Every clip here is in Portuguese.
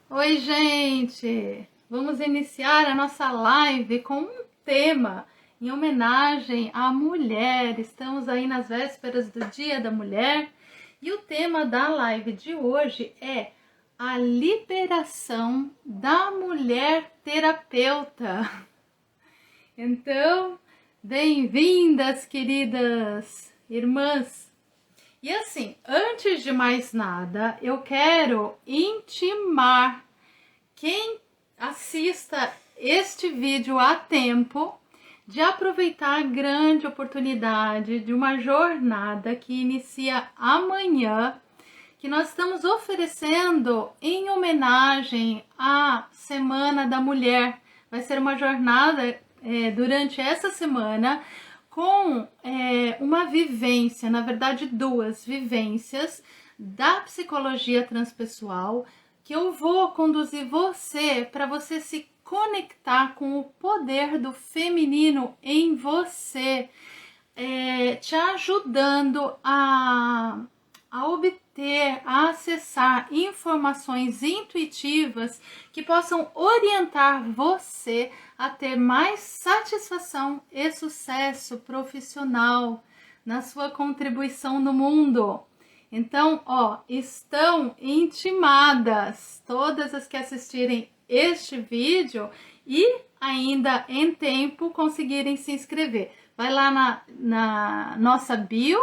Oi, gente! Vamos iniciar a nossa live com um tema em homenagem à mulher. Estamos aí nas vésperas do Dia da Mulher e o tema da live de hoje é a liberação da mulher terapeuta. Então, bem-vindas, queridas irmãs! E assim, antes de mais nada, eu quero intimar quem assista este vídeo a tempo de aproveitar a grande oportunidade de uma jornada que inicia amanhã, que nós estamos oferecendo em homenagem à Semana da Mulher. Vai ser uma jornada durante essa semana com uma vivência, na verdade duas vivências da psicologia transpessoal, que eu vou conduzir você para você se conectar com o poder do feminino em você, te ajudando a obter, a acessar informações intuitivas que possam orientar você a ter mais satisfação e sucesso profissional na sua contribuição no mundo. Então, estão intimadas todas as que assistirem este vídeo e ainda em tempo conseguirem se inscrever. Vai lá na nossa bio,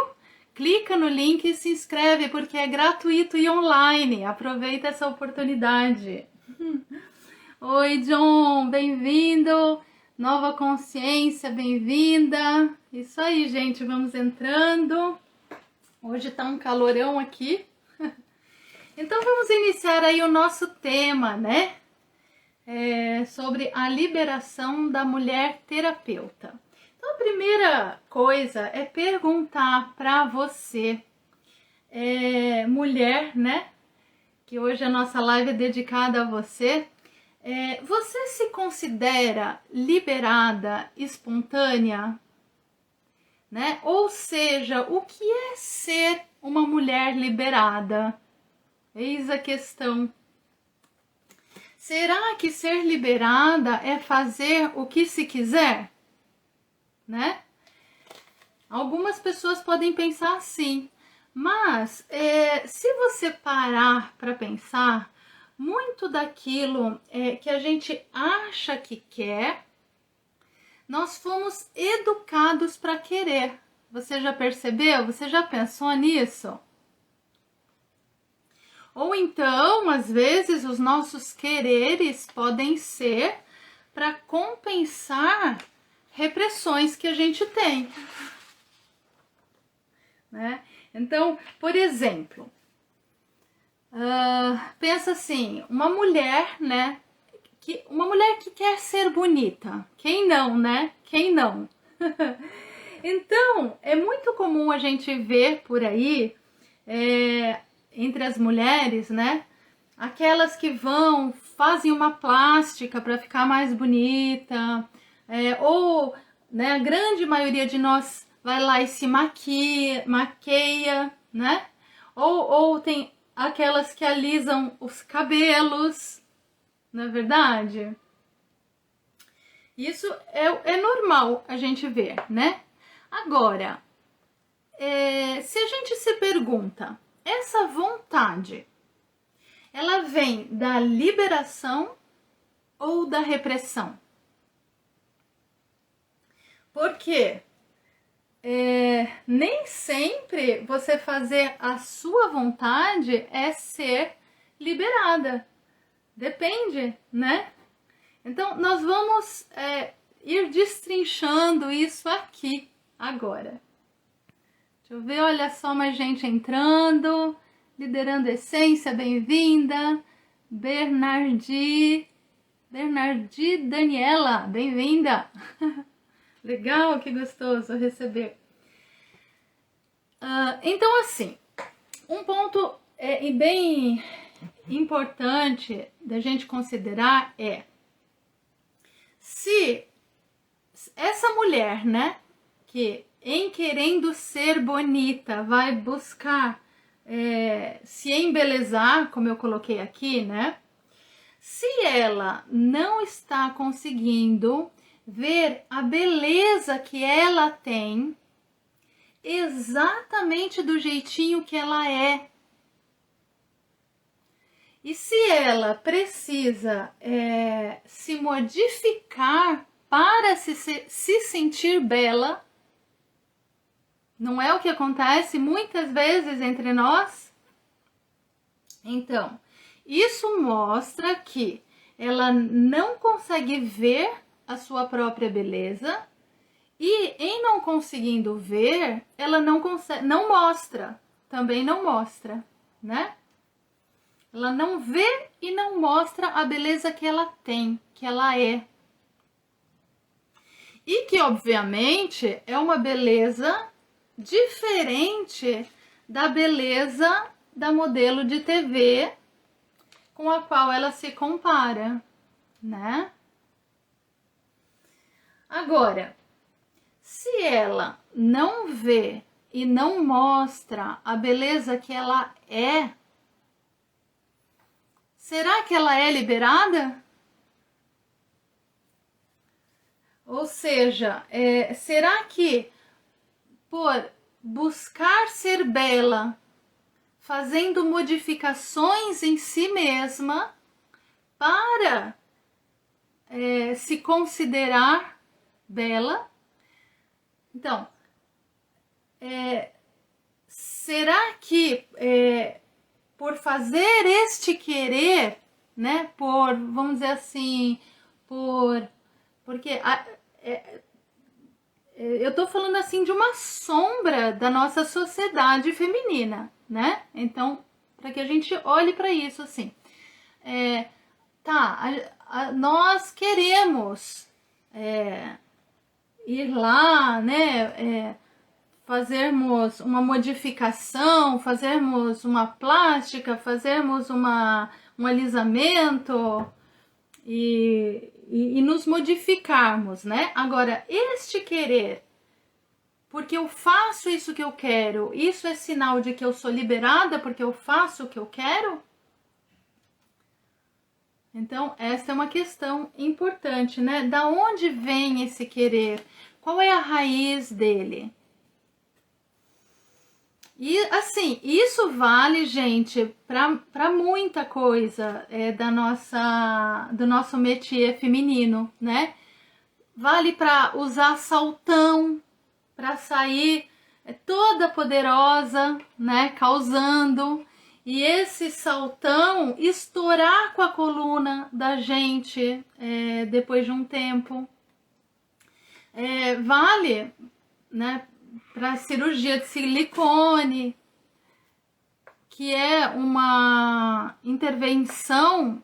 clica no link e se inscreve, porque é gratuito e online. Aproveita essa oportunidade. Oi, John, bem-vindo. Nova Consciência, bem-vinda. Isso aí, gente, vamos entrando. Hoje tá um calorão aqui. Então vamos iniciar aí o nosso tema, né? Sobre a liberação da mulher terapeuta. Então a primeira coisa é perguntar para você, mulher, né? Que hoje a nossa live é dedicada a você. Você se considera liberada, espontânea? Né? Ou seja, o que é ser uma mulher liberada? Eis a questão. Será que ser liberada é fazer o que se quiser? Né? Algumas pessoas podem pensar assim, mas se você parar para pensar, muito daquilo que a gente acha que quer, nós fomos educados para querer. Você já percebeu? Você já pensou nisso? Ou então, às vezes, os nossos quereres podem ser para compensar repressões que a gente tem. Né? Então, por exemplo, pensa assim, uma mulher, né? Uma mulher que quer ser bonita. Quem não, né? Quem não? Então, é muito comum a gente ver por aí, entre as mulheres, né? Aquelas que fazem uma plástica para ficar mais bonita, ou, né, a grande maioria de nós vai lá e se maqueia, né? Ou tem aquelas que alisam os cabelos, não é verdade? Isso é normal a gente ver, né? Agora, se a gente se pergunta, essa vontade, ela vem da liberação ou da repressão? Porque nem sempre você fazer a sua vontade é ser liberada. Depende, né? Então, nós vamos ir destrinchando isso aqui agora. Deixa eu ver, olha só mais gente entrando. Liderando Essência, bem-vinda. Bernardi Daniela, bem-vinda. Legal, que gostoso receber. Então, assim, um ponto bem importante da gente considerar se essa mulher, né, que em querendo ser bonita vai buscar se embelezar, como eu coloquei aqui, né, Se ela não está conseguindo ver a beleza que ela tem, exatamente do jeitinho que ela é, e se ela precisa se modificar para se sentir bela, não é o que acontece muitas vezes entre nós? Então, isso mostra que ela não consegue ver a sua própria beleza e, em não conseguindo ver, ela não consegue, não mostra, também não mostra, né? Ela não vê e não mostra a beleza que ela tem, que ela é. E que, obviamente, é uma beleza diferente da beleza da modelo de TV com a qual ela se compara, né? Agora, se ela não vê e não mostra a beleza que ela é, será que ela é liberada? Ou seja, será que por buscar ser bela, fazendo modificações em si mesma para se considerar bela, então, será que por fazer este querer, né, vamos dizer assim, porque eu tô falando assim de uma sombra da nossa sociedade feminina, né? Então, para que a gente olhe para isso assim, nós queremos ir lá, né? Fazermos uma modificação, fazermos uma plástica, fazermos um alisamento e nos modificarmos, né? Agora, este querer, porque eu faço isso que eu quero, isso é sinal de que eu sou liberada porque eu faço o que eu quero? Então, essa é uma questão importante, né? Da onde vem esse querer? Qual é a raiz dele? E assim, isso vale, gente, para muita coisa do nosso métier feminino, né? Vale para usar saltão, para sair toda poderosa, né? Causando. E esse saltão estourar com a coluna da gente depois de um tempo. Vale, né? Para cirurgia de silicone, que é uma intervenção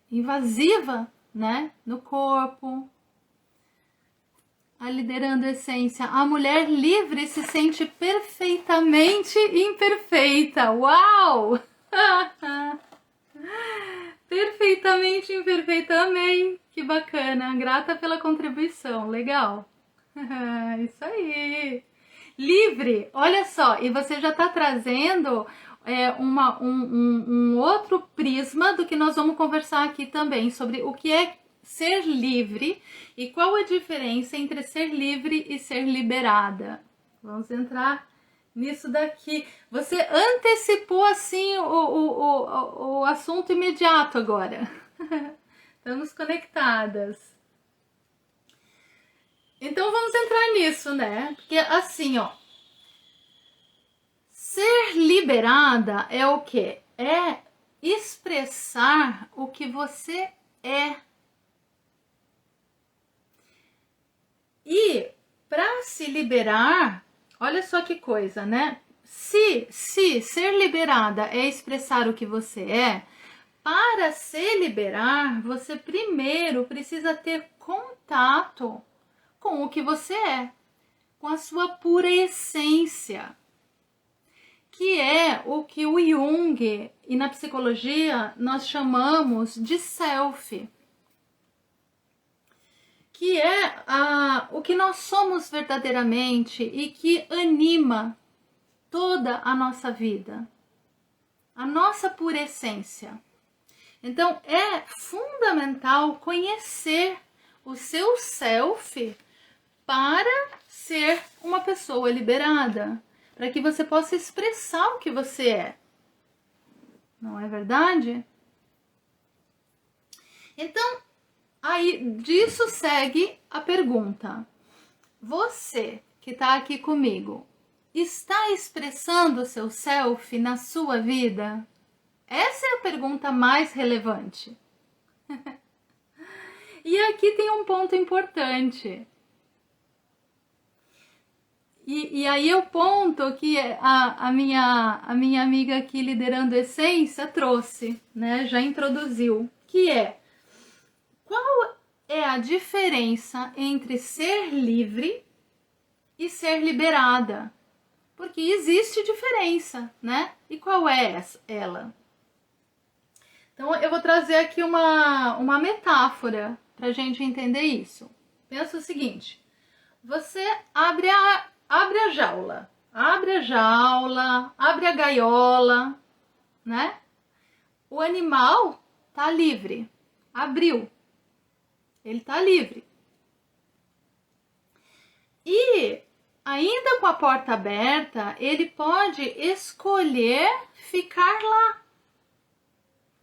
invasiva, né, no corpo. A Liderando Essência, a mulher livre se sente perfeitamente imperfeita. Uau! Perfeitamente imperfeita, amém. Que bacana, grata pela contribuição, legal. Isso aí. Livre, olha só, e você já está trazendo um outro prisma do que nós vamos conversar aqui também, sobre o que é ser livre e qual a diferença entre ser livre e ser liberada. Vamos entrar nisso daqui. Você antecipou assim o assunto imediato agora. Estamos conectadas. Então vamos entrar nisso, né? Porque assim, ó, ser liberada é o quê? É expressar o que você é. E para se liberar, olha só que coisa, né? Se ser liberada é expressar o que você é, para se liberar, você primeiro precisa ter contato com o que você é, com a sua pura essência, que é o que o Jung e na psicologia nós chamamos de self, que é o que nós somos verdadeiramente e que anima toda a nossa vida, a nossa pura essência. Então, é fundamental conhecer o seu self para ser uma pessoa liberada, para que você possa expressar o que você é. Não é verdade? Então, aí disso segue a pergunta. Você que está aqui comigo, está expressando o seu self na sua vida? Essa é a pergunta mais relevante. E aqui tem um ponto importante. E aí é o ponto que a minha amiga aqui liderando Essência trouxe, né? Já introduziu, que é: qual é a diferença entre ser livre e ser liberada? Porque existe diferença, né? E qual é ela? Então eu vou trazer aqui uma metáfora para a gente entender isso. Pensa o seguinte: você abre a jaula, abre a gaiola, né? O animal tá livre, abriu, ele tá livre. E ainda com a porta aberta, ele pode escolher ficar lá.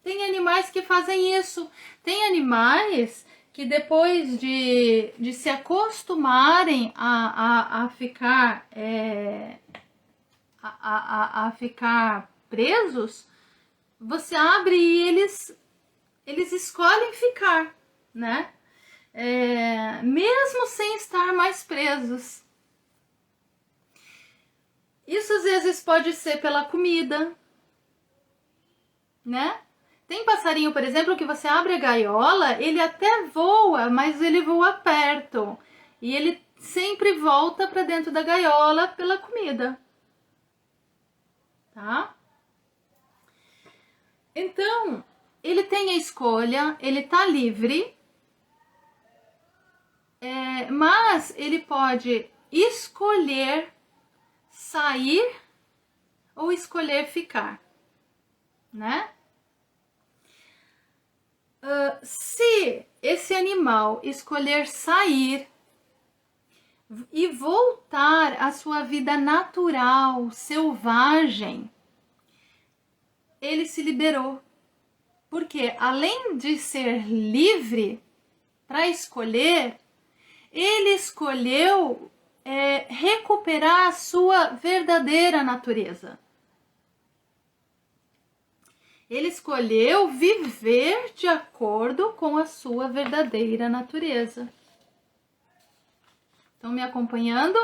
Tem animais que fazem isso. Tem animais que depois de se acostumarem a ficar a ficar presos, você abre e eles escolhem ficar, né? Mesmo sem estar mais presos. Isso às vezes pode ser pela comida, né? Tem passarinho, por exemplo, que você abre a gaiola, ele até voa, mas ele voa perto. E ele sempre volta para dentro da gaiola pela comida. Tá? Então, ele tem a escolha, ele tá livre, mas ele pode escolher sair ou escolher ficar, né? Se esse animal escolher sair e voltar à sua vida natural, selvagem, ele se liberou. Porque além de ser livre para escolher, ele escolheu recuperar a sua verdadeira natureza. Ele escolheu viver de acordo com a sua verdadeira natureza. Estão me acompanhando?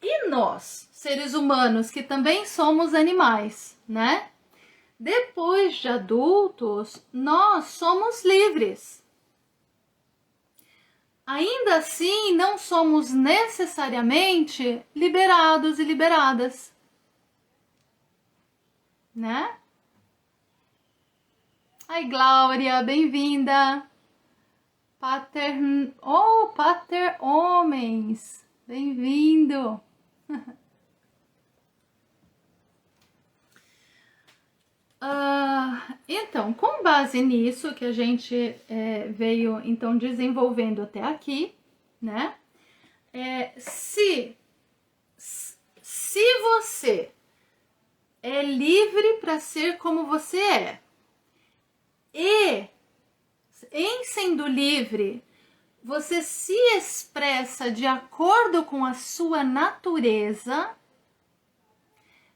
E nós, seres humanos, que também somos animais, né? Depois de adultos, nós somos livres. Ainda assim, não somos necessariamente liberados e liberadas, né? Ai, Glória, bem-vinda. Pater Homens, bem-vindo. Então, com base nisso que a gente veio então desenvolvendo até aqui, né? Se você é livre para ser como você é, e em sendo livre, você se expressa de acordo com a sua natureza,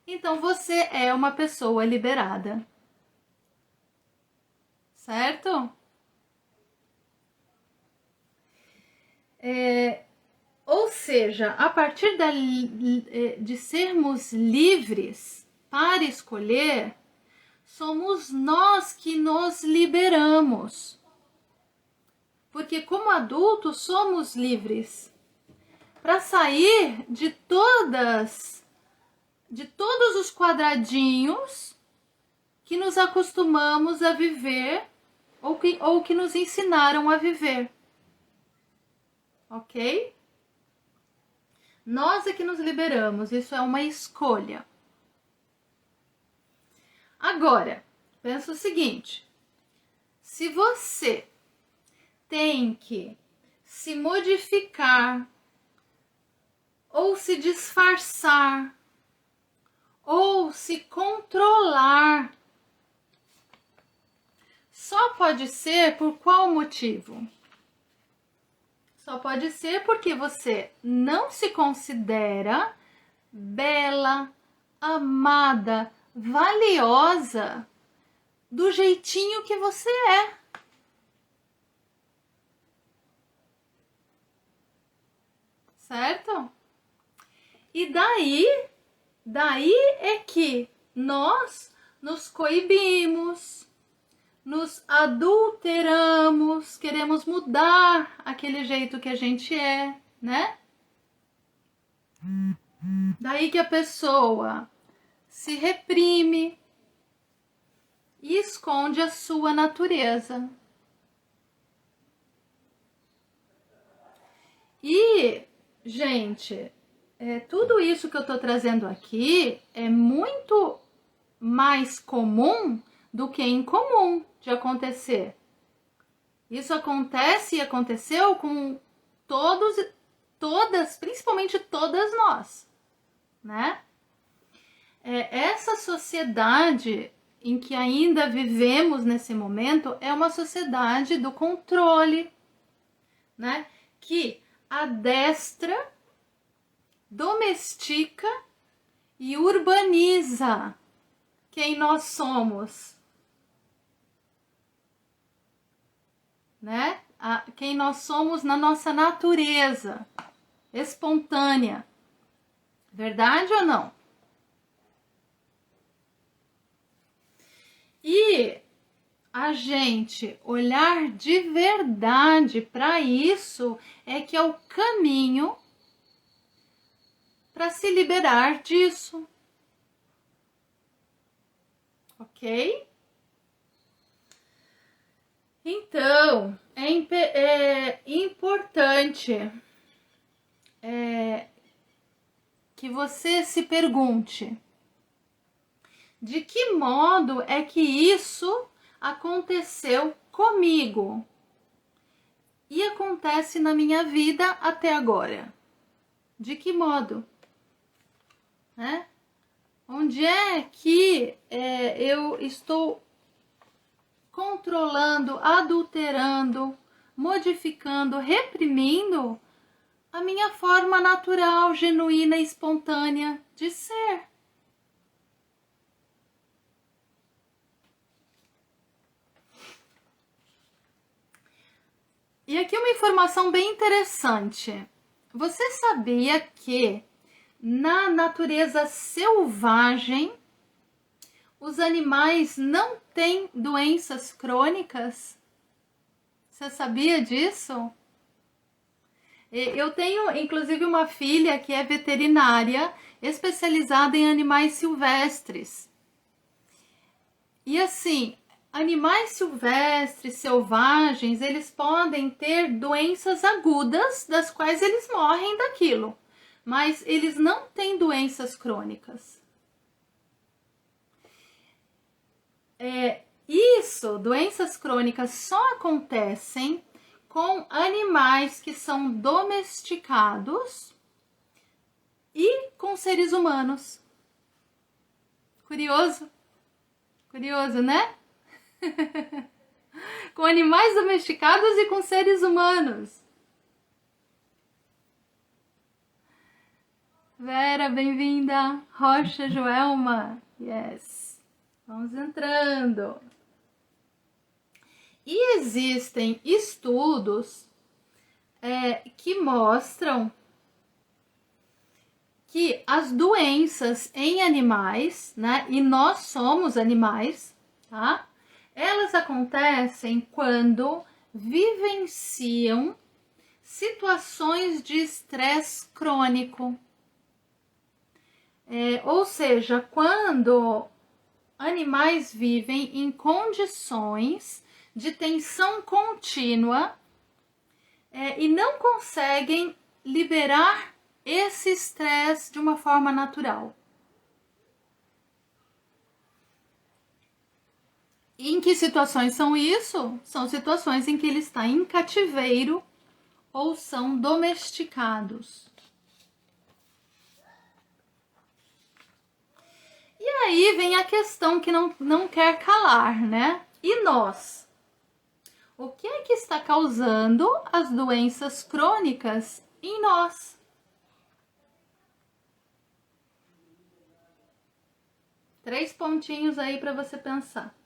então você é uma pessoa liberada. Certo? Ou seja, a partir de sermos livres para escolher, somos nós que nos liberamos. Porque como adultos somos livres para sair de todos os quadradinhos que nos acostumamos a viver ou que nos ensinaram a viver. Ok? Nós é que nos liberamos, isso é uma escolha. Agora, Pensa o seguinte: se você tem que se modificar, ou se disfarçar, ou se controlar, só pode ser por qual motivo? Só pode ser porque você não se considera bela, amada, valiosa do jeitinho que você é. Certo? E daí é que nós nos coibimos, nos adulteramos, queremos mudar aquele jeito que a gente é, né? Daí que a pessoa se reprime e esconde a sua natureza. E, gente, tudo isso que eu tô trazendo aqui é muito mais comum do que incomum de acontecer. Isso acontece e aconteceu com todas, principalmente todas nós, né? Essa sociedade em que ainda vivemos nesse momento é uma sociedade do controle, né? Que adestra, domestica e urbaniza quem nós somos, né? Quem nós somos na nossa natureza espontânea. Verdade ou não? E a gente olhar de verdade para isso é que é o caminho para se liberar disso. Ok? Então, é importante que você se pergunte: de que modo é que isso aconteceu comigo e acontece na minha vida até agora? De que modo? Né? Onde é que eu estou controlando, adulterando, modificando, reprimindo a minha forma natural, genuína e espontânea de ser? E aqui uma informação bem interessante. Você sabia que na natureza selvagem os animais não têm doenças crônicas? Você sabia disso? Eu tenho, inclusive, uma filha que é veterinária especializada em animais silvestres. E assim, animais silvestres, selvagens, eles podem ter doenças agudas, das quais eles morrem daquilo, mas eles não têm doenças crônicas. Doenças crônicas só acontecem com animais que são domesticados e com seres humanos. Curioso? Curioso, né? Com animais domesticados e com seres humanos. Vera, bem-vinda. Rocha, Joelma. Yes. Vamos entrando. E existem estudos que mostram que as doenças em animais, né, e nós somos animais, tá? Elas acontecem quando vivenciam situações de estresse crônico. Ou seja, quando animais vivem em condições de tensão contínua e não conseguem liberar esse estresse de uma forma natural. E em que situações são isso? São situações em que ele está em cativeiro ou são domesticados. E aí vem a questão que não quer calar, né? E nós? O que é que está causando as doenças crônicas em nós? Três pontinhos aí para você pensar.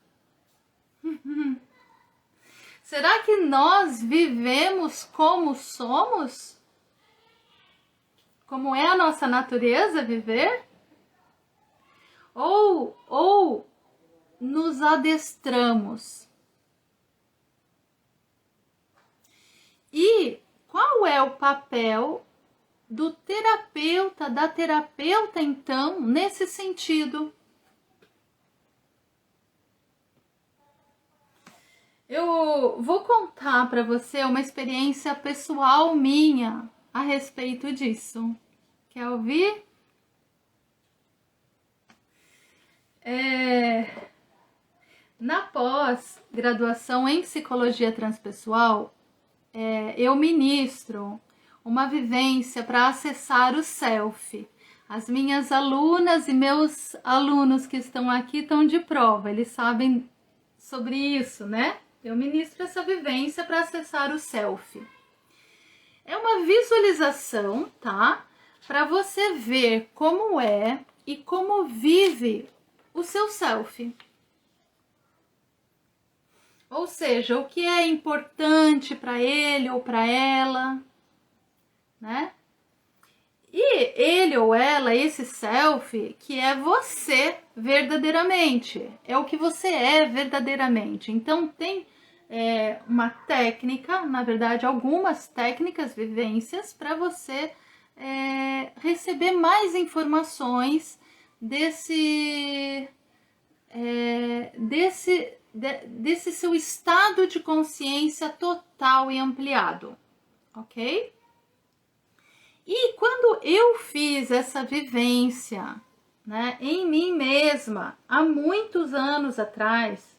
Será que nós vivemos como somos? Como é a nossa natureza viver? Ou nos adestramos? E qual é o papel do terapeuta, da terapeuta, então, nesse sentido? Eu vou contar para você uma experiência pessoal minha a respeito disso. Quer ouvir? Na pós-graduação em psicologia transpessoal, eu ministro uma vivência para acessar o self. As minhas alunas e meus alunos que estão aqui estão de prova, eles sabem sobre isso, né? Eu ministro essa vivência para acessar o self. É uma visualização, tá? Para você ver como é e como vive o seu self. Ou seja, o que é importante para ele ou para ela, né? E ele ou ela, esse self, que é você verdadeiramente, é o que você é verdadeiramente. Então tem uma técnica, na verdade algumas técnicas, vivências, para você receber mais informações desse seu estado de consciência total e ampliado, ok? E quando eu fiz essa vivência, né, em mim mesma, há muitos anos atrás,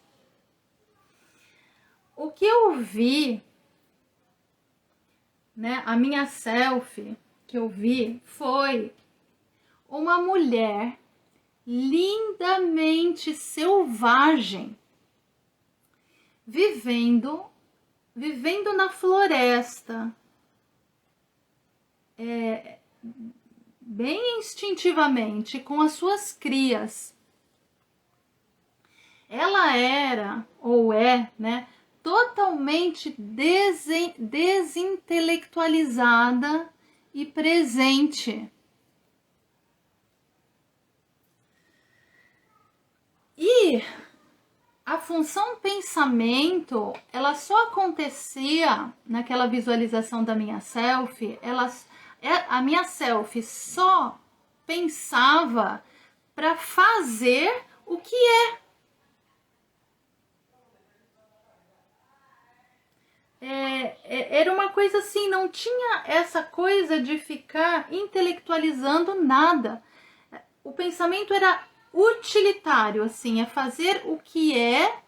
o que eu vi, né, a minha selfie que eu vi foi uma mulher lindamente selvagem, vivendo na floresta, bem instintivamente, com as suas crias. Ela era, ou é, né, totalmente desintelectualizada e presente. E a função pensamento, ela só acontecia naquela visualização da minha selfie, a minha selfie só pensava para fazer o que era uma coisa assim, não tinha essa coisa de ficar intelectualizando nada. O pensamento era utilitário, assim, é fazer o que é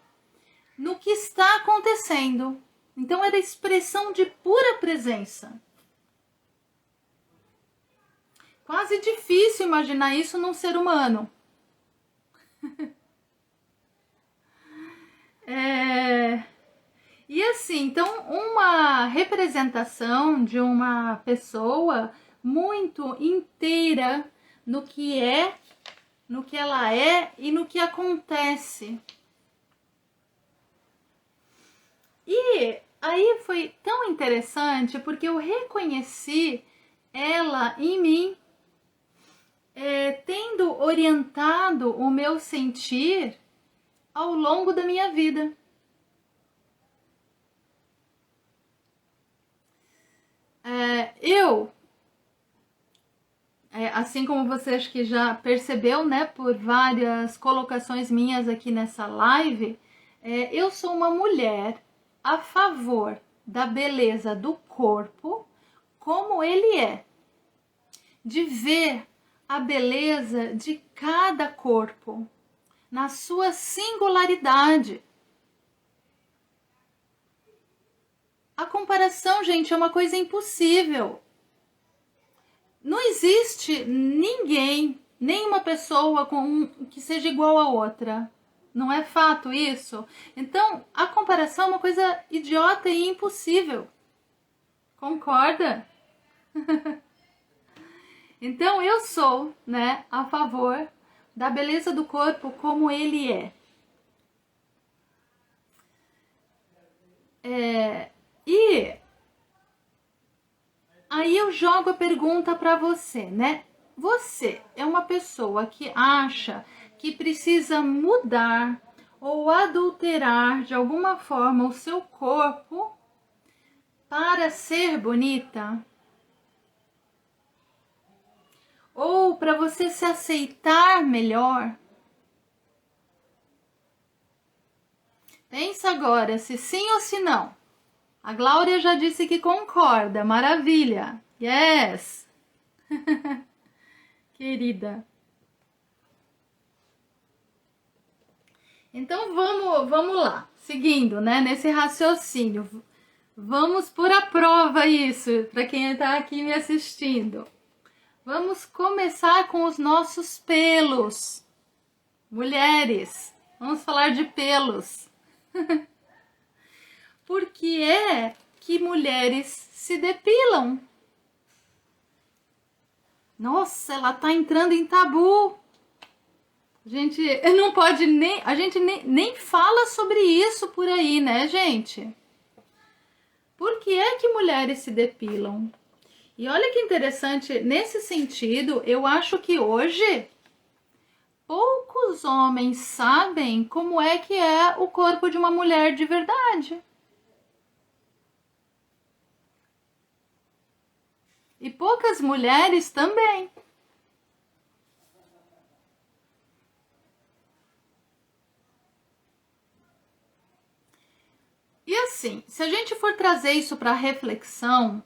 no que está acontecendo. Então era expressão de pura presença. Quase difícil imaginar isso num ser humano. E assim, então uma representação de uma pessoa muito inteira no que ela é e no que acontece. E aí foi tão interessante porque eu reconheci ela em mim, tendo orientado o meu sentir ao longo da minha vida. Assim como você acho que já percebeu, né, por várias colocações minhas aqui nessa live, eu sou uma mulher a favor da beleza do corpo como ele é, de ver a beleza de cada corpo na sua singularidade. A comparação, gente, é uma coisa impossível. Não existe ninguém, nenhuma pessoa que seja igual a outra. Não é fato isso? Então, a comparação é uma coisa idiota e impossível. Concorda? Então, eu sou, né, a favor da beleza do corpo como ele é. E aí eu jogo a pergunta para você, né? Você é uma pessoa que acha que precisa mudar ou adulterar de alguma forma o seu corpo para ser bonita? Ou para você se aceitar melhor? Pensa agora se sim ou se não. A Glória já disse que concorda. Maravilha. Yes. Querida. Então vamos lá. Seguindo, né, nesse raciocínio. Vamos pôr à prova isso para quem está aqui me assistindo. Vamos começar com os nossos pelos. Mulheres, vamos falar de pelos. Por que é que mulheres se depilam? Nossa, ela tá entrando em tabu. A gente não pode nem... A gente nem fala sobre isso por aí, né, gente? Por que é que mulheres se depilam? E olha que interessante, nesse sentido, eu acho que hoje poucos homens sabem como é que é o corpo de uma mulher de verdade. E poucas mulheres também. E assim, se a gente for trazer isso para reflexão,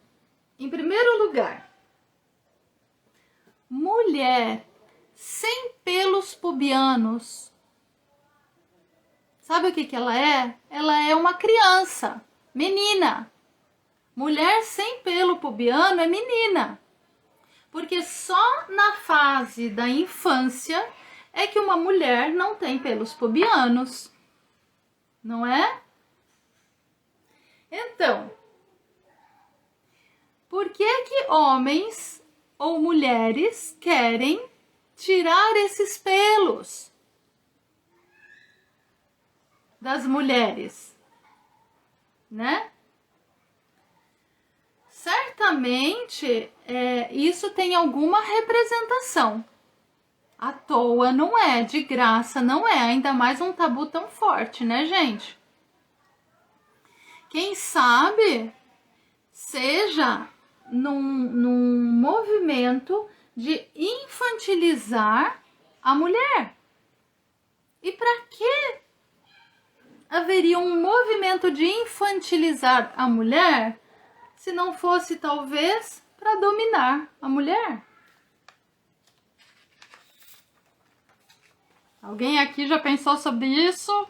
em primeiro lugar, mulher sem pelos pubianos, sabe o que ela é? Ela é uma criança, menina. Mulher sem pelo pubiano é menina. Porque só na fase da infância é que uma mulher não tem pelos pubianos. Não é? Então, por que que homens ou mulheres querem tirar esses pelos das mulheres, né? Certamente isso tem alguma representação. À toa não é, de graça não é, ainda mais um tabu tão forte, né, gente? Quem sabe seja num movimento de infantilizar a mulher. E para que haveria um movimento de infantilizar a mulher se não fosse talvez para dominar a mulher? Alguém aqui já pensou sobre isso?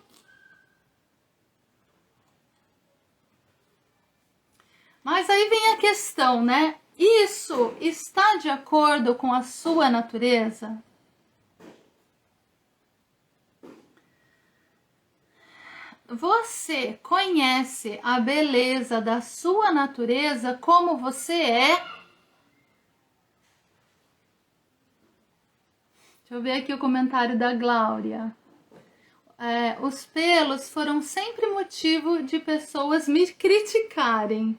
Mas aí vem a questão, né? Isso está de acordo com a sua natureza? Você conhece a beleza da sua natureza como você é? Deixa eu ver aqui o comentário da Glória. Os pelos foram sempre motivo de pessoas me criticarem.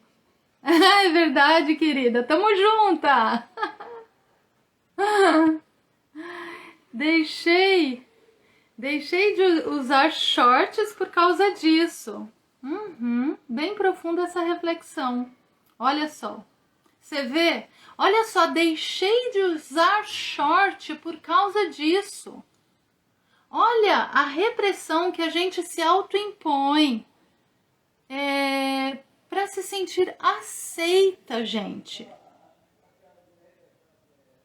É verdade, querida. Tamo junta. Deixei de usar shorts por causa disso. Bem profunda essa reflexão. Olha só. Você vê? Olha só, deixei de usar short por causa disso. Olha a repressão que a gente se autoimpõe para se sentir aceita, gente.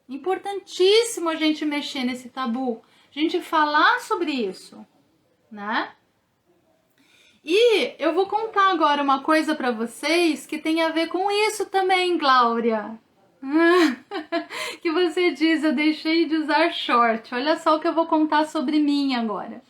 Importantíssimo a gente mexer nesse tabu, a gente falar sobre isso, né? E eu vou contar agora uma coisa para vocês que tem a ver com isso também, Glória. Que você diz, eu deixei de usar short. Olha só o que eu vou contar sobre mim agora.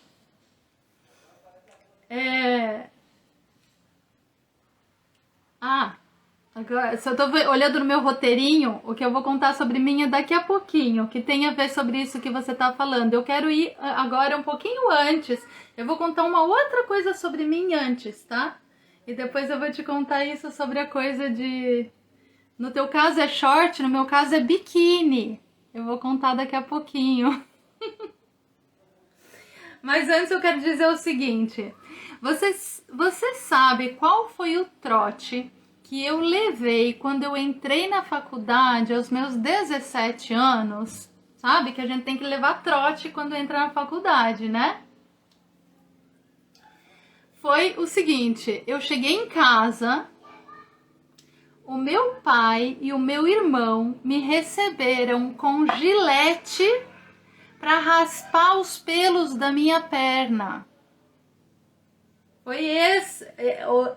Agora, se eu tô olhando no meu roteirinho, o que eu vou contar sobre mim é daqui a pouquinho, que tem a ver sobre isso que você tá falando. Eu quero ir agora um pouquinho antes. Eu vou contar uma outra coisa sobre mim antes, tá? E depois eu vou te contar isso sobre a coisa de... No teu caso é short, no meu caso é biquíni. Eu vou contar daqui a pouquinho. Mas antes eu quero dizer o seguinte. Você sabe qual foi o trote que eu levei quando eu entrei na faculdade aos meus 17 anos? Sabe que a gente tem que levar trote quando entra na faculdade, né? Foi o seguinte, eu cheguei em casa, o meu pai e o meu irmão me receberam com gilete para raspar os pelos da minha perna. Foi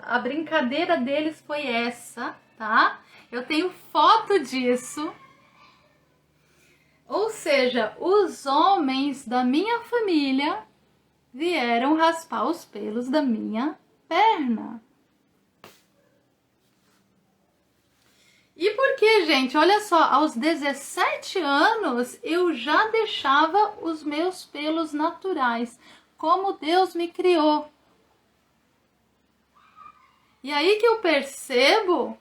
a brincadeira deles foi essa, tá? Eu tenho foto disso. Ou seja, os homens da minha família vieram raspar os pelos da minha perna. E por que, gente? Olha só, aos 17 anos eu já deixava os meus pelos naturais, como Deus me criou. E aí que eu percebo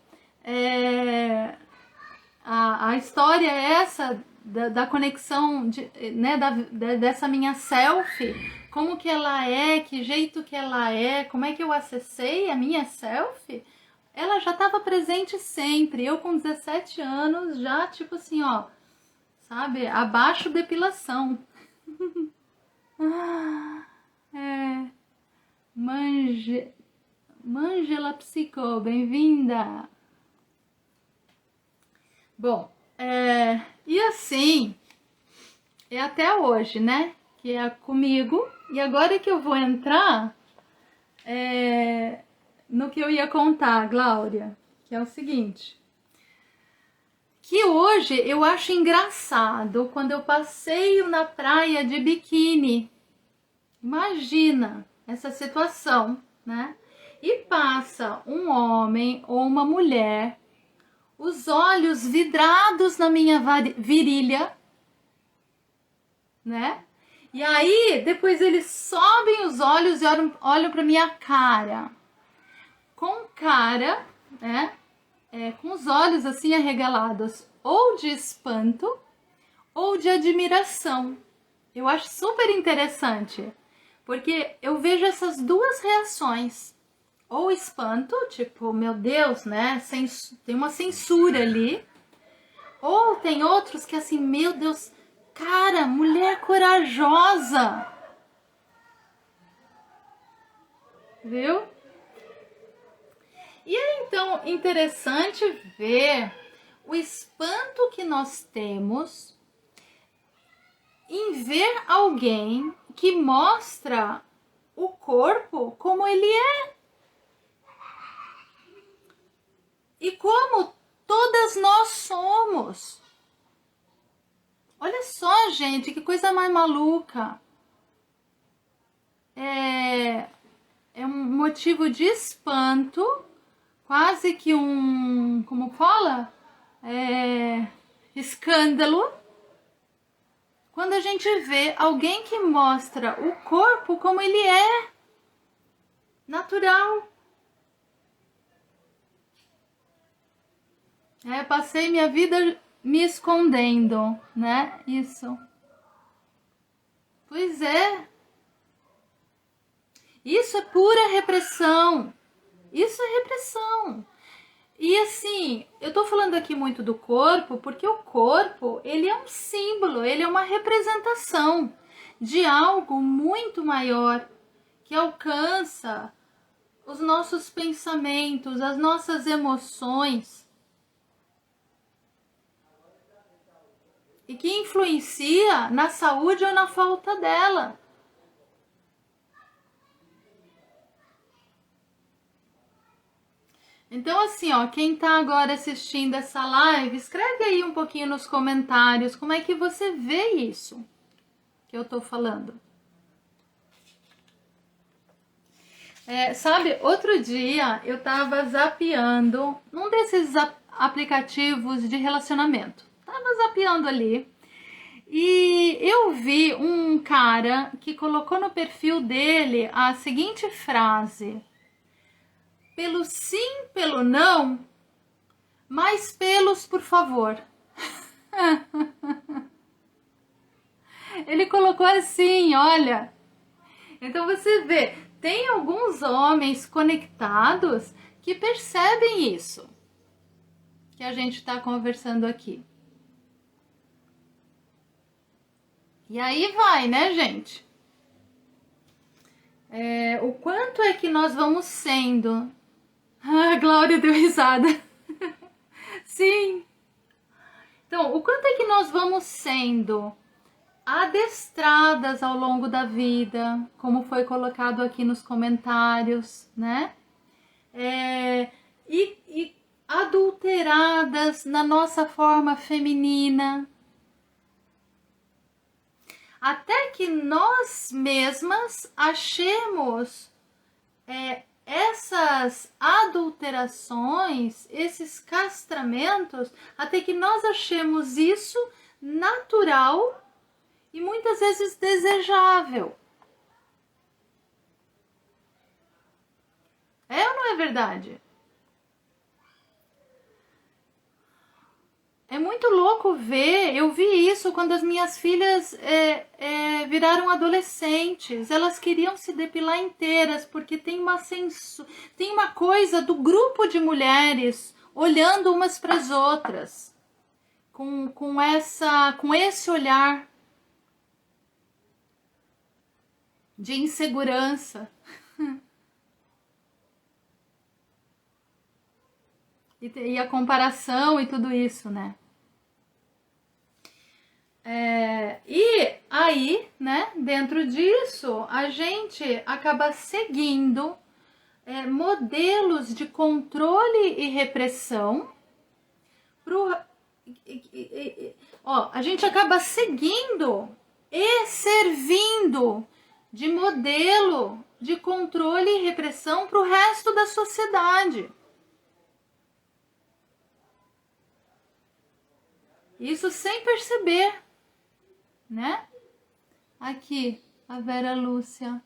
a história é essa da conexão né, dessa minha selfie, como que ela é, que jeito que ela é, como é que eu acessei a minha selfie. Ela já estava presente sempre. Eu com 17 anos já, tipo assim, ó, sabe, abaixo depilação. Mangela Psico, bem-vinda! Bom, e assim, é até hoje, né? Que é comigo. E agora que eu vou entrar no que eu ia contar, Glória, que é o seguinte. Que hoje eu acho engraçado quando eu passeio na praia de biquíni. Imagina essa situação, né? E passa um homem ou uma mulher, os olhos vidrados na minha virilha, né? E aí, depois eles sobem os olhos e olham para minha cara. Com cara, né? Com os olhos assim arregalados, ou de espanto, ou de admiração. Eu acho super interessante, porque eu vejo essas duas reações. Ou espanto, tipo, meu Deus, né? Tem uma censura ali. Ou tem outros que assim, meu Deus, cara, mulher corajosa. Viu? E é então interessante ver o espanto que nós temos em ver alguém que mostra o corpo como ele é. E como todas nós somos. Olha só, gente, que coisa mais maluca. É um motivo de espanto, quase que um, como fala? Escândalo. Quando a gente vê alguém que mostra o corpo como ele é, natural. Passei minha vida me escondendo, né? Isso. Pois é. Isso é pura repressão. Isso é repressão. E assim, eu tô falando aqui muito do corpo, porque o corpo, ele é um símbolo, ele é uma representação de algo muito maior, que alcança os nossos pensamentos, as nossas emoções, e que influencia na saúde ou na falta dela. Então, assim, ó, quem tá agora assistindo essa live, escreve aí um pouquinho nos comentários como é que você vê isso que eu tô falando. Sabe, outro dia eu tava zapeando num desses aplicativos de relacionamento. Tava zapeando ali e eu vi um cara que colocou no perfil dele a seguinte frase: pelo sim, pelo não, mais pelos, por favor. Ele colocou assim, olha. Então você vê, tem alguns homens conectados que percebem isso que a gente está conversando aqui. E aí vai, né, gente? O quanto é que nós vamos sendo? Ah, a Glória deu risada. Sim. Então, o quanto é que nós vamos sendo adestradas ao longo da vida, como foi colocado aqui nos comentários, né? E adulteradas na nossa forma feminina, até que nós mesmas achemos essas adulterações, esses castramentos, até que nós achemos isso natural e muitas vezes desejável. É ou não é verdade? É muito louco ver, eu vi isso quando as minhas filhas viraram adolescentes. Elas queriam se depilar inteiras, porque tem uma coisa do grupo de mulheres olhando umas para as outras, com esse olhar de insegurança. E a comparação e tudo isso, né? E aí, né, dentro disso, a gente acaba seguindo modelos de controle e repressão. A gente acaba seguindo e servindo de modelo de controle e repressão para o resto da sociedade. Isso sem perceber, né? Aqui, a Vera Lúcia.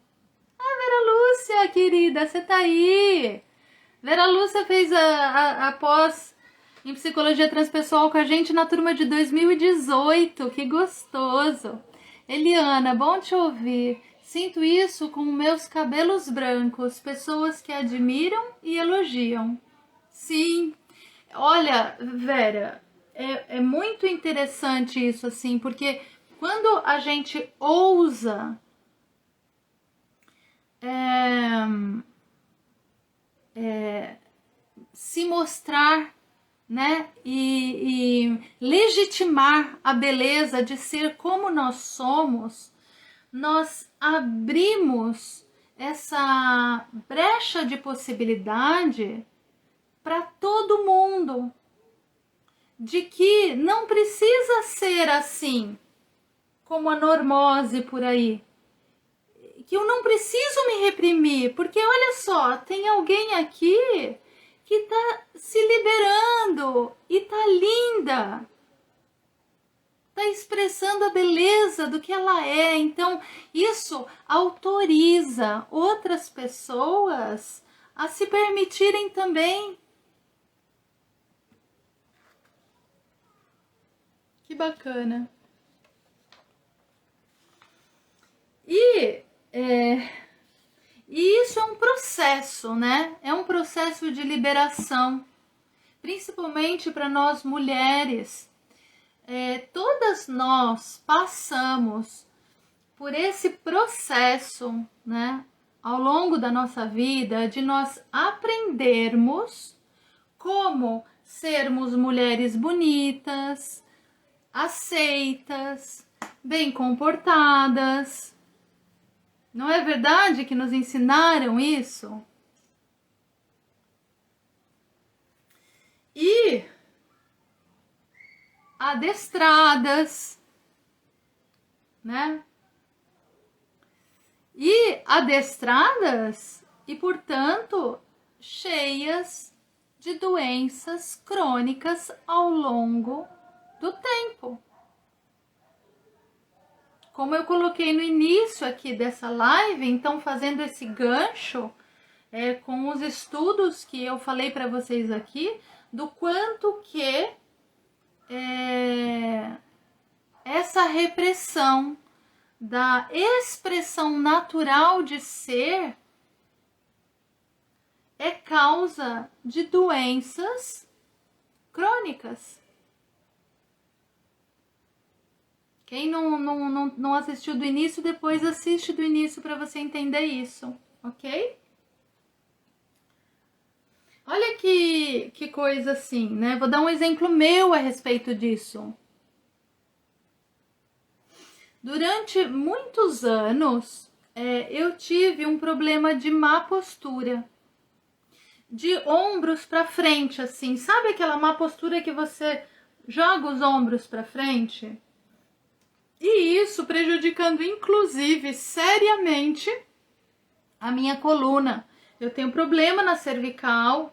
Vera Lúcia, querida, você tá aí. Vera Lúcia fez a pós em Psicologia Transpessoal com a gente na turma de 2018. Que gostoso. Eliana, bom te ouvir. Sinto isso com meus cabelos brancos. Pessoas que admiram e elogiam. Sim. Olha, Vera, é muito interessante isso, assim, porque quando a gente ousa se mostrar, né, e legitimar a beleza de ser como nós somos, nós abrimos essa brecha de possibilidade para todo mundo, de que não precisa ser assim, como a normose por aí, que eu não preciso me reprimir, porque olha só, tem alguém aqui que tá se liberando e tá linda, tá expressando a beleza do que ela é. Então isso autoriza outras pessoas a se permitirem também. Que bacana. E isso é um processo, né? É um processo de liberação, principalmente para nós mulheres. Todas nós passamos por esse processo, né? Ao longo da nossa vida, de nós aprendermos como sermos mulheres bonitas, aceitas, bem comportadas. Não é verdade que nos ensinaram isso? e adestradas, né? E adestradas e, portanto, cheias de doenças crônicas ao longo do tempo. Como eu coloquei no início aqui dessa live, então fazendo esse gancho com os estudos que eu falei para vocês aqui, do quanto que essa repressão da expressão natural de ser é causa de doenças crônicas. Quem não assistiu do início, depois assiste do início para você entender isso, ok? Olha que coisa assim, né? Vou dar um exemplo meu a respeito disso. Durante muitos anos, eu tive um problema de má postura. De ombros para frente, assim. Sabe aquela má postura que você joga os ombros para frente? E isso prejudicando, inclusive, seriamente a minha coluna. Eu tenho problema na cervical,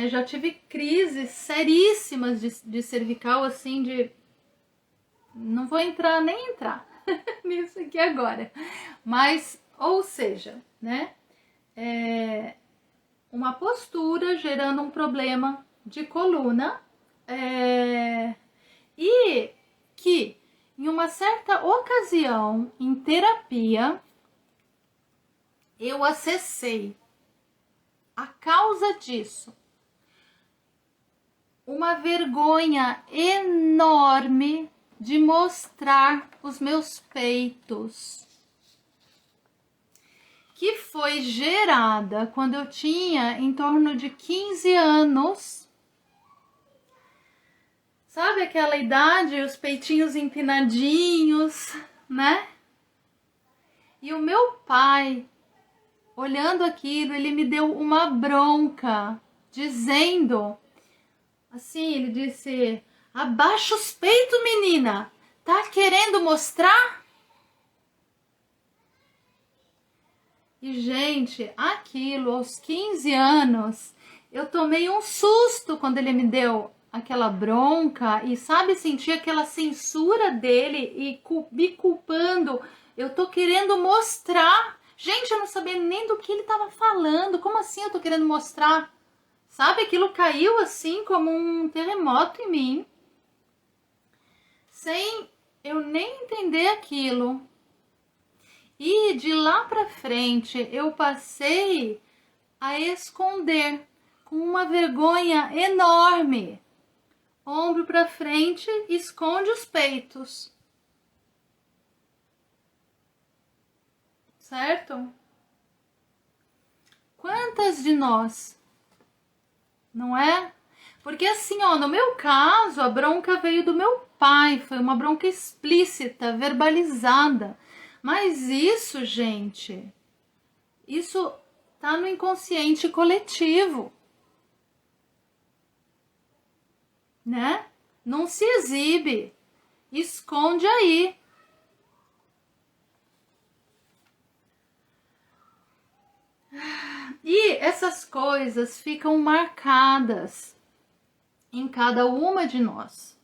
já tive crises seríssimas de cervical, assim, de... Não vou nem entrar nisso aqui agora. Mas, ou seja, né? Uma postura gerando um problema de coluna e que em uma certa ocasião em terapia eu acessei a causa disso, uma vergonha enorme de mostrar os meus peitos, que foi gerada quando eu tinha em torno de 15 anos. Sabe aquela idade, os peitinhos empinadinhos, né? E o meu pai, olhando aquilo, ele me deu uma bronca, dizendo, assim, ele disse: abaixa os peitos, menina, tá querendo mostrar? E, gente, aquilo, aos 15 anos, eu tomei um susto quando ele me deu aquela bronca e, sabe, senti aquela censura dele e me culpando. Eu tô querendo mostrar. Gente, eu não sabia nem do que ele tava falando. Como assim eu tô querendo mostrar? Sabe, aquilo caiu assim como um terremoto em mim. Sem eu nem entender aquilo. E de lá pra frente eu passei a esconder com uma vergonha enorme. Ombro pra frente, esconde os peitos. Certo? Quantas de nós? Não é? Porque assim, ó, no meu caso, a bronca veio do meu pai, foi uma bronca explícita, verbalizada. Mas isso, gente, isso tá no inconsciente coletivo, né? Não se exibe, esconde aí. E essas coisas ficam marcadas em cada uma de nós.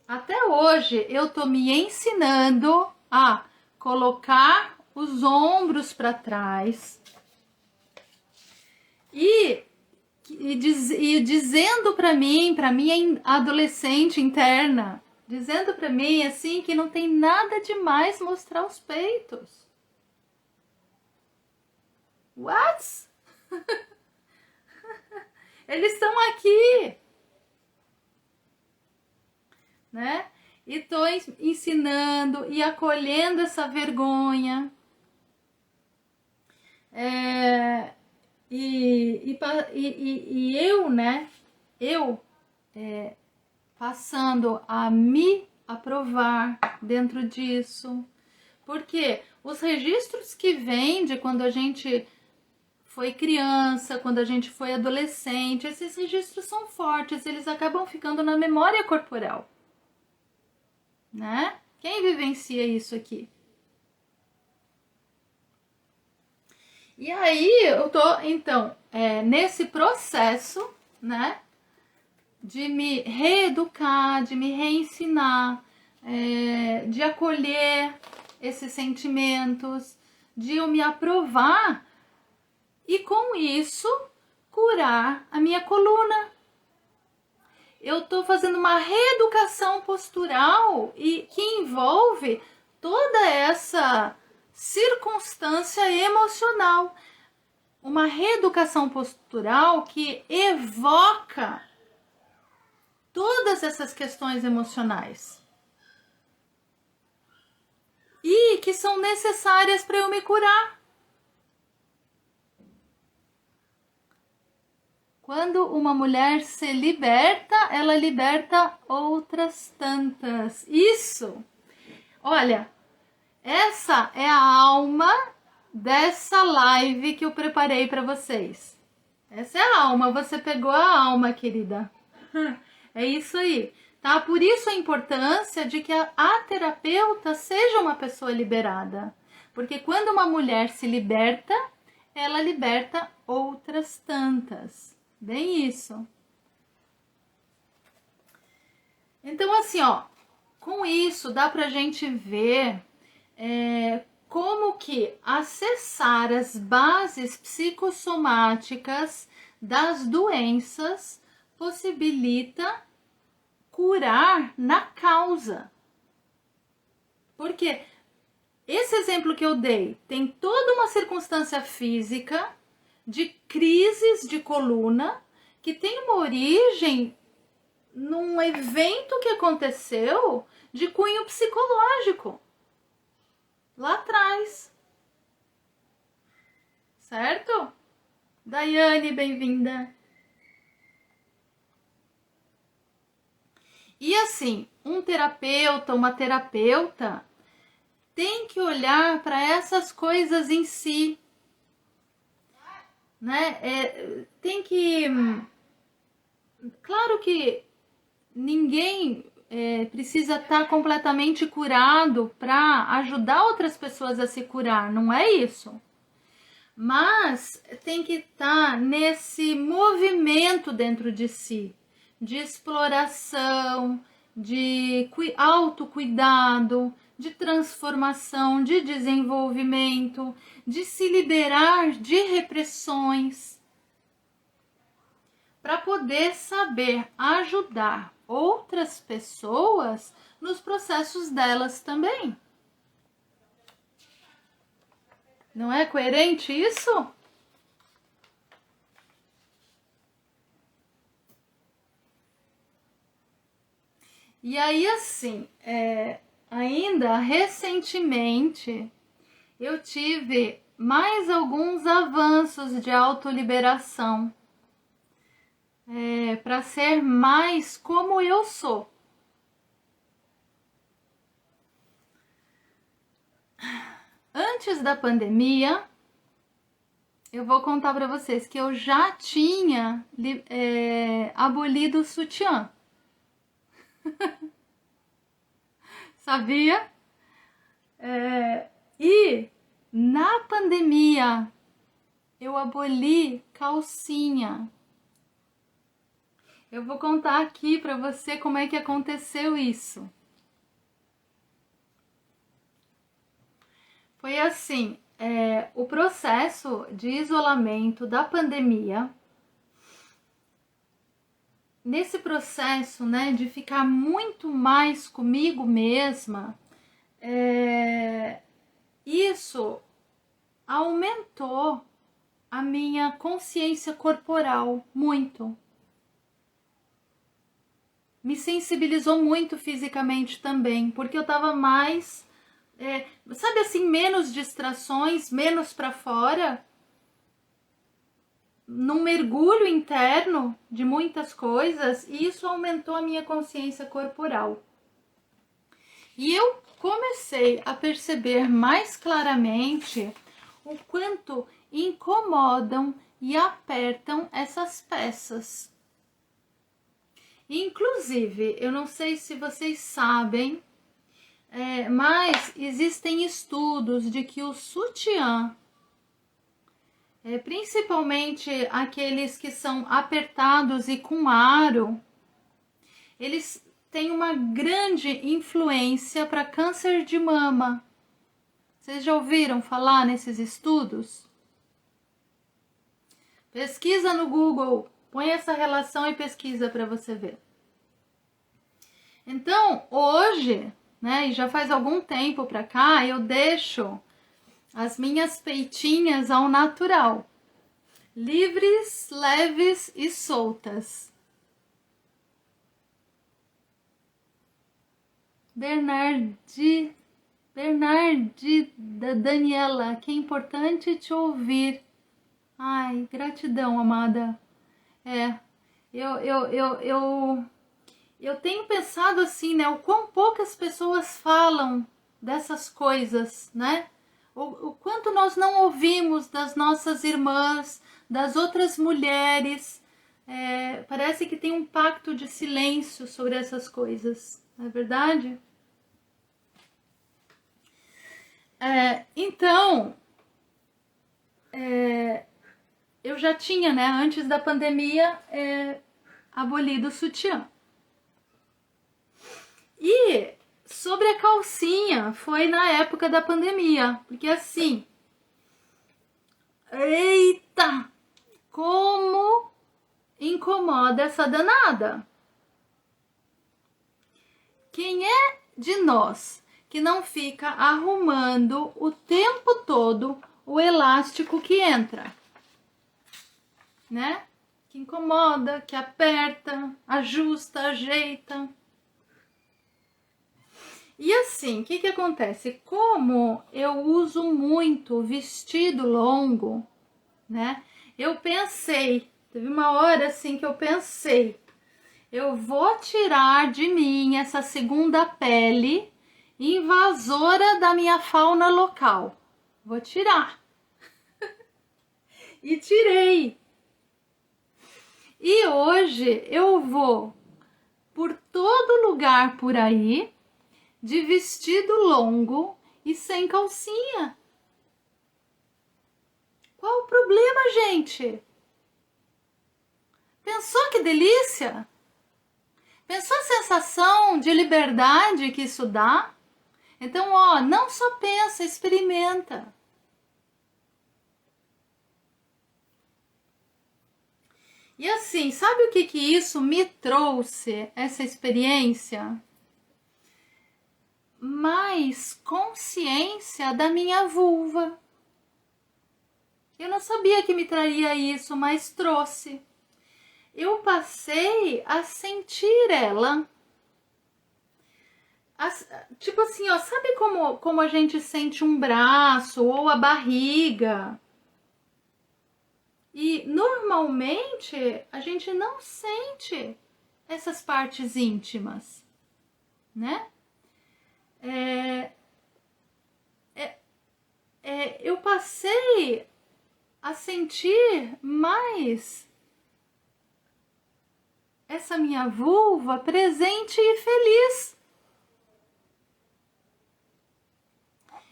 Até hoje eu tô me ensinando a colocar os ombros para trás e dizendo para mim, para minha adolescente interna, dizendo para mim assim que não tem nada demais mostrar os peitos. What? Eles estão aqui, né? E tô ensinando e acolhendo essa vergonha. E eu, né? Passando a me aprovar dentro disso. Porque os registros que vêm de quando a gente foi criança, quando a gente foi adolescente. Esses registros são fortes, eles acabam ficando na memória corporal, né? Quem vivencia isso aqui? E aí eu tô, então, nesse processo, né, de me reeducar, de me reensinar, de acolher esses sentimentos, de eu me aprovar e com isso curar a minha coluna. Eu tô fazendo uma reeducação postural e que envolve toda essa circunstância emocional. Uma reeducação postural que evoca todas essas questões emocionais e que são necessárias para eu me curar. Quando uma mulher se liberta, ela liberta outras tantas. Isso! Olha, essa é a alma dessa live que eu preparei para vocês. Essa é a alma, você pegou a alma, querida. É isso aí, tá? Por isso a importância de que a terapeuta seja uma pessoa liberada. Porque quando uma mulher se liberta, ela liberta outras tantas. Bem isso. Então, assim, ó, com isso dá pra gente ver como que acessar as bases psicossomáticas das doenças possibilita curar na causa. Porque esse exemplo que eu dei tem toda uma circunstância física de crises de coluna que tem uma origem num evento que aconteceu de cunho psicológico lá atrás. Certo? Daiane, bem-vinda. E assim, um terapeuta, uma terapeuta tem que olhar para essas coisas em si, né? Tem que... Claro que ninguém precisa estar completamente curado para ajudar outras pessoas a se curar, não é isso. Mas tem que estar nesse movimento dentro de si, de exploração, de autocuidado, de transformação, de desenvolvimento, de se liberar de repressões, para poder saber ajudar outras pessoas nos processos delas também. Não é coerente isso? E aí, assim, ainda recentemente, eu tive mais alguns avanços de autoliberação para ser mais como eu sou. Antes da pandemia, eu vou contar para vocês que eu já tinha abolido o sutiã. Sabia? E na pandemia eu aboli calcinha. Eu vou contar aqui para você como é que aconteceu isso. Foi assim, o processo de isolamento da pandemia, nesse processo, né, de ficar muito mais comigo mesma, isso aumentou a minha consciência corporal muito. Me sensibilizou muito fisicamente também, porque eu tava mais, sabe assim, menos distrações, menos para fora, num mergulho interno de muitas coisas, e isso aumentou a minha consciência corporal. E eu comecei a perceber mais claramente o quanto incomodam e apertam essas peças. Inclusive, eu não sei se vocês sabem, mas existem estudos de que o sutiã, principalmente aqueles que são apertados e com aro, eles têm uma grande influência para câncer de mama. Vocês já ouviram falar nesses estudos? Pesquisa no Google, põe essa relação e pesquisa para você ver. Então, hoje, né, e já faz algum tempo para cá, eu deixo as minhas peitinhas ao natural, livres, leves e soltas. Bernardi da Daniela, que é importante te ouvir. Ai, gratidão, amada. Eu tenho pensado assim, né, o quão poucas pessoas falam dessas coisas, né? O quanto nós não ouvimos das nossas irmãs, das outras mulheres. Parece que tem um pacto de silêncio sobre essas coisas, não é verdade? Então, eu já tinha, né, antes da pandemia, abolido o sutiã. E sobre a calcinha, foi na época da pandemia, porque assim, eita, como incomoda essa danada. Quem é de nós que não fica arrumando o tempo todo o elástico que entra, né? Que incomoda, que aperta, ajusta, ajeita. E assim, o que acontece? Como eu uso muito vestido longo, né? Eu pensei, teve uma hora assim que eu pensei, eu vou tirar de mim essa segunda pele invasora da minha fauna local. Vou tirar. E tirei. E hoje eu vou por todo lugar por aí de vestido longo e sem calcinha. Qual o problema, gente? Pensou que delícia? Pensou a sensação de liberdade que isso dá? Então, ó, não só pensa, experimenta. E assim, sabe o que isso me trouxe, essa experiência? Mais consciência da minha vulva. Eu não sabia que me traria isso, mas trouxe. Eu passei a sentir ela. Tipo assim, ó, sabe como a gente sente um braço ou a barriga? E normalmente a gente não sente essas partes íntimas, né? Eu passei a sentir mais essa minha vulva presente e feliz.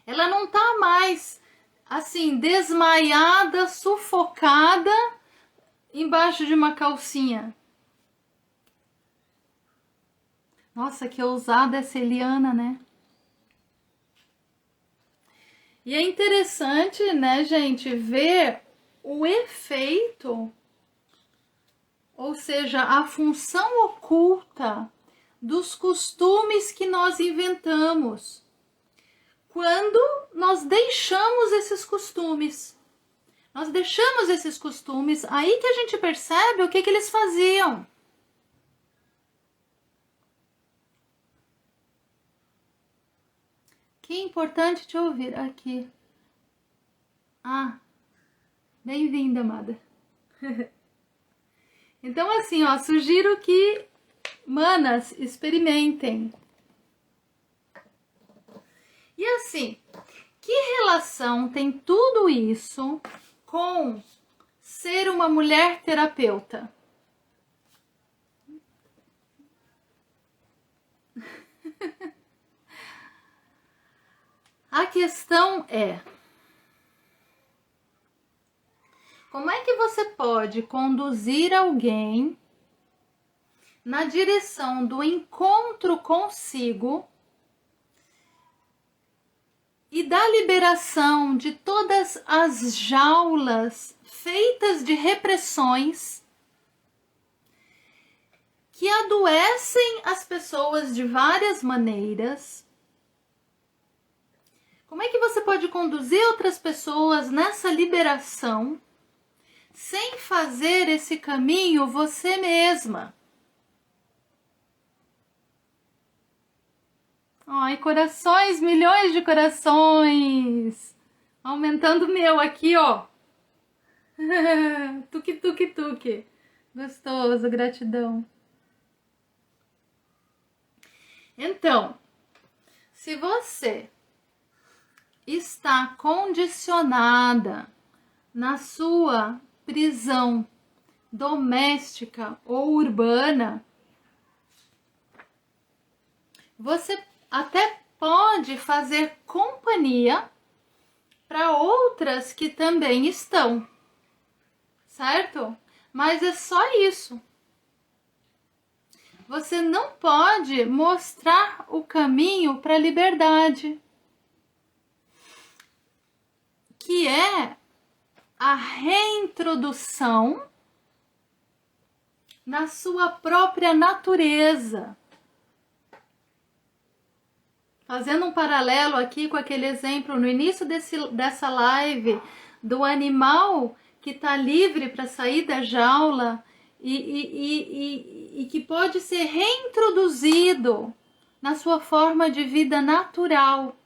Ela não tá mais assim desmaiada, sufocada embaixo de uma calcinha. Nossa, que ousada essa Eliana, né? E é interessante, né, gente, ver o efeito, ou seja, a função oculta dos costumes que nós inventamos quando nós deixamos esses costumes. Nós deixamos esses costumes, aí que a gente percebe o que eles faziam. Que importante te ouvir aqui. Ah, bem-vinda, amada. Então, assim, ó, sugiro que, manas, experimentem. E assim, Que relação tem tudo isso com ser uma mulher terapeuta? A questão é: como é que você pode conduzir alguém na direção do encontro consigo e da liberação de todas as jaulas feitas de repressões que adoecem as pessoas de várias maneiras? Como é que você pode conduzir outras pessoas nessa liberação sem fazer esse caminho você mesma? Ai, corações, milhões de corações. Aumentando o meu aqui, ó. Tuque, tuque, tuque. Gostoso, gratidão. Então, se você está condicionada na sua prisão doméstica ou urbana, você até pode fazer companhia para outras que também estão, certo? Mas é só isso. Você não pode mostrar o caminho para a liberdade, que é a reintrodução na sua própria natureza. Fazendo um paralelo aqui com aquele exemplo no início dessa live do animal que está livre para sair da jaula e que pode ser reintroduzido na sua forma de vida natural.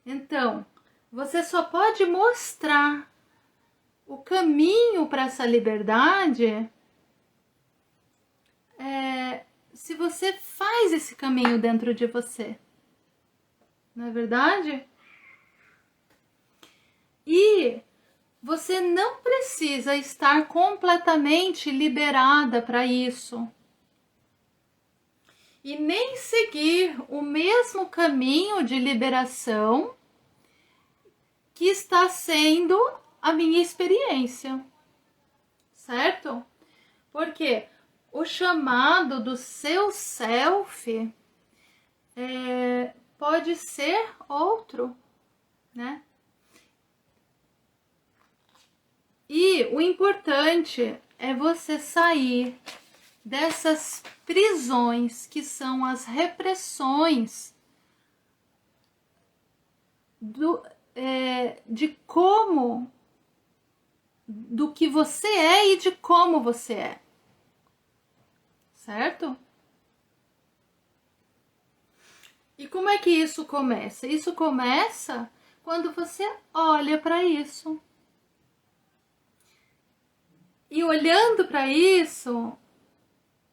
Então, você só pode mostrar o caminho para essa liberdade se você faz esse caminho dentro de você. Não é verdade? E você não precisa estar completamente liberada para isso. E nem seguir o mesmo caminho de liberação que está sendo a minha experiência. Certo? Porque o chamado do seu self pode ser outro, né? E o importante é você sair dessas prisões que são as repressões do que você é e de como você é. Certo? E como é que isso começa? Isso começa quando você olha para isso. E olhando para isso,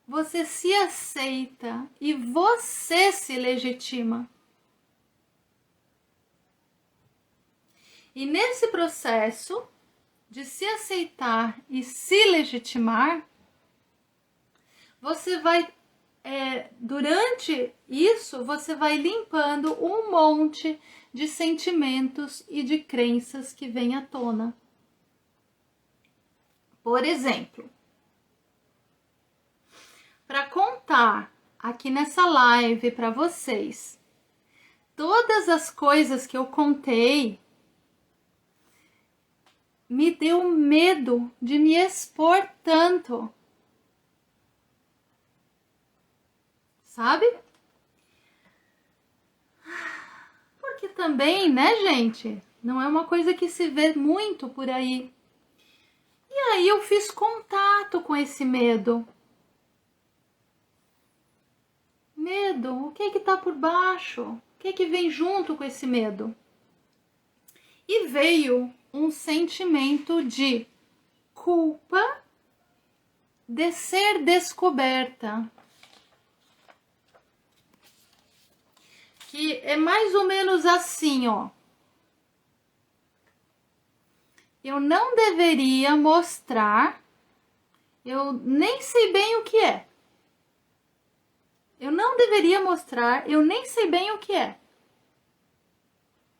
você se aceita e você se legitima. E nesse processo de se aceitar e se legitimar, você vai, durante isso, você vai limpando um monte de sentimentos e de crenças que vêm à tona. Por exemplo, para contar aqui nessa live para vocês todas as coisas que eu contei, me deu medo de me expor tanto. Sabe? Porque também, né, gente? Não é uma coisa que se vê muito por aí. E aí eu fiz contato com esse medo. Medo, o que é que tá por baixo? O que é que vem junto com esse medo? E veio um sentimento de culpa de ser descoberta. que é mais ou menos assim, ó. Eu não deveria mostrar, eu nem sei bem o que é. Eu não deveria mostrar, eu nem sei bem o que é.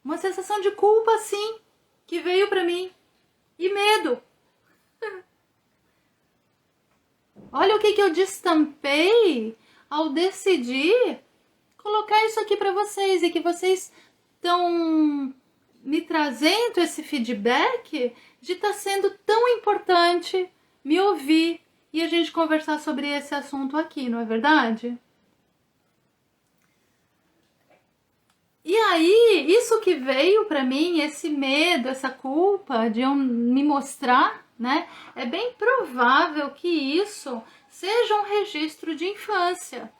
Uma sensação de culpa, sim, que veio pra mim. E medo. Olha o que eu destampei ao decidir colocar isso aqui pra vocês. E que vocês estão me trazendo esse feedback de estar sendo tão importante me ouvir e a gente conversar sobre esse assunto aqui, não é verdade? E aí, isso que veio pra mim, esse medo, essa culpa de eu me mostrar, né? É bem provável que isso seja um registro de infância.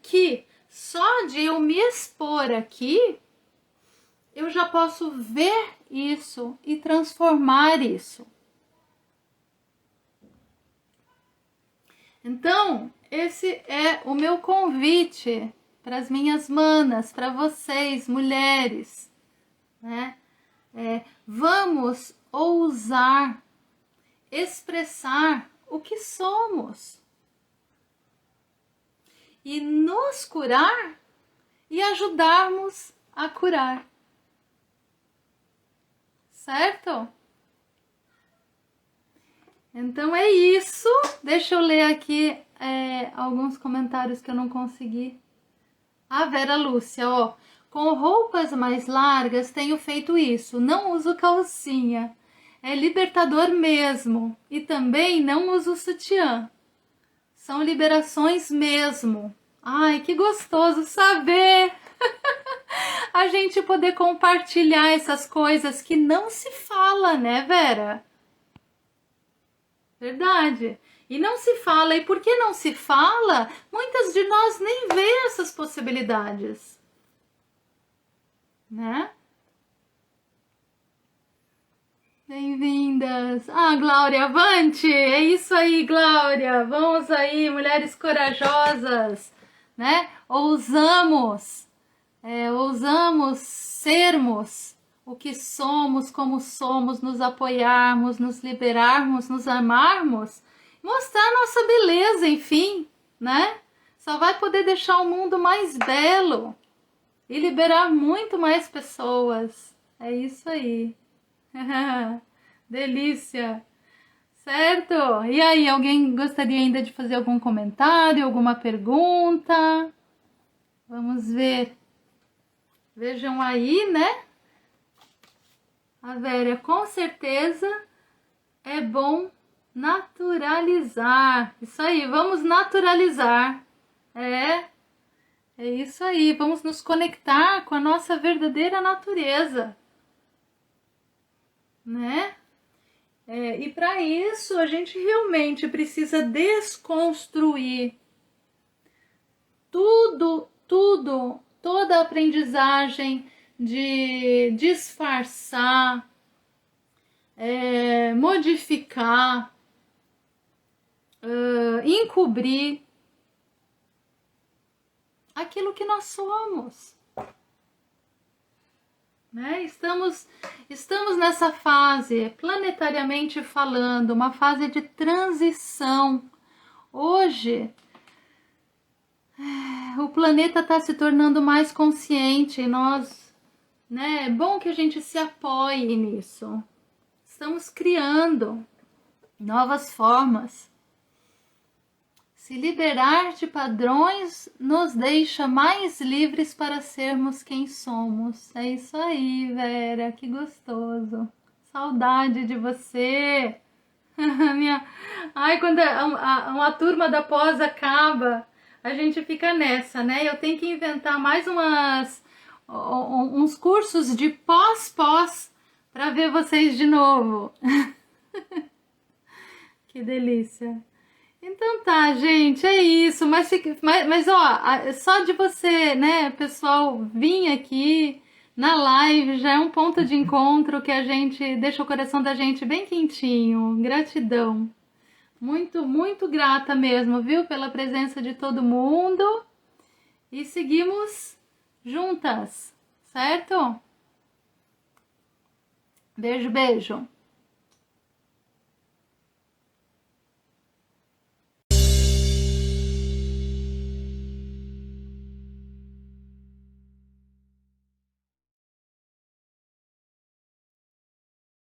Que só de eu me expor aqui, eu já posso ver isso e transformar isso. Então, esse é o meu convite para as minhas manas, para vocês, mulheres, né? Vamos ousar expressar o que somos e nos curar e ajudarmos a curar, certo? Então é isso. Deixa eu ler aqui alguns comentários que eu não consegui. A Vera Lúcia, ó. Com roupas mais largas tenho feito isso. Não uso calcinha. É libertador mesmo. E também não uso sutiã. São liberações mesmo. Ai, que gostoso saber! A gente poder compartilhar essas coisas que não se fala, né, Vera? Verdade. E não se fala. E por que não se fala? Muitas de nós nem vê essas possibilidades. Né? Bem-vindas. Ah, Glória, avante! É isso aí, Glória. Vamos aí, mulheres corajosas, né? Ousamos sermos o que somos, como somos, nos apoiarmos, nos liberarmos, nos amarmos, mostrar nossa beleza, enfim, né? Só vai poder deixar o mundo mais belo e liberar muito mais pessoas. É isso aí. Delícia. Certo? E aí, alguém gostaria ainda de fazer algum comentário, alguma pergunta? Vamos ver. Vejam aí, né? A Vera, com certeza é bom naturalizar. Isso aí, vamos naturalizar. É isso aí, vamos nos conectar com a nossa verdadeira natureza, né? E para isso a gente realmente precisa desconstruir toda a aprendizagem de disfarçar, modificar, encobrir aquilo que nós somos. Né? Estamos nessa fase, planetariamente falando, uma fase de transição. Hoje, o planeta está se tornando mais consciente e nós, né? É bom que a gente se apoie nisso. Estamos criando novas formas. Se liberar de padrões nos deixa mais livres para sermos quem somos. É isso aí, Vera, que gostoso. Saudade de você. Ai, quando uma turma da pós acaba, a gente fica nessa, né? Eu tenho que inventar mais uns cursos de pós para ver vocês de novo. Que delícia. Então tá, gente, é isso, mas ó, só de você, né, pessoal, vir aqui na live já é um ponto de encontro que a gente deixa o coração da gente bem quentinho. Gratidão. Muito, muito grata mesmo, viu, pela presença de todo mundo. e seguimos juntas, certo? Beijo, beijo.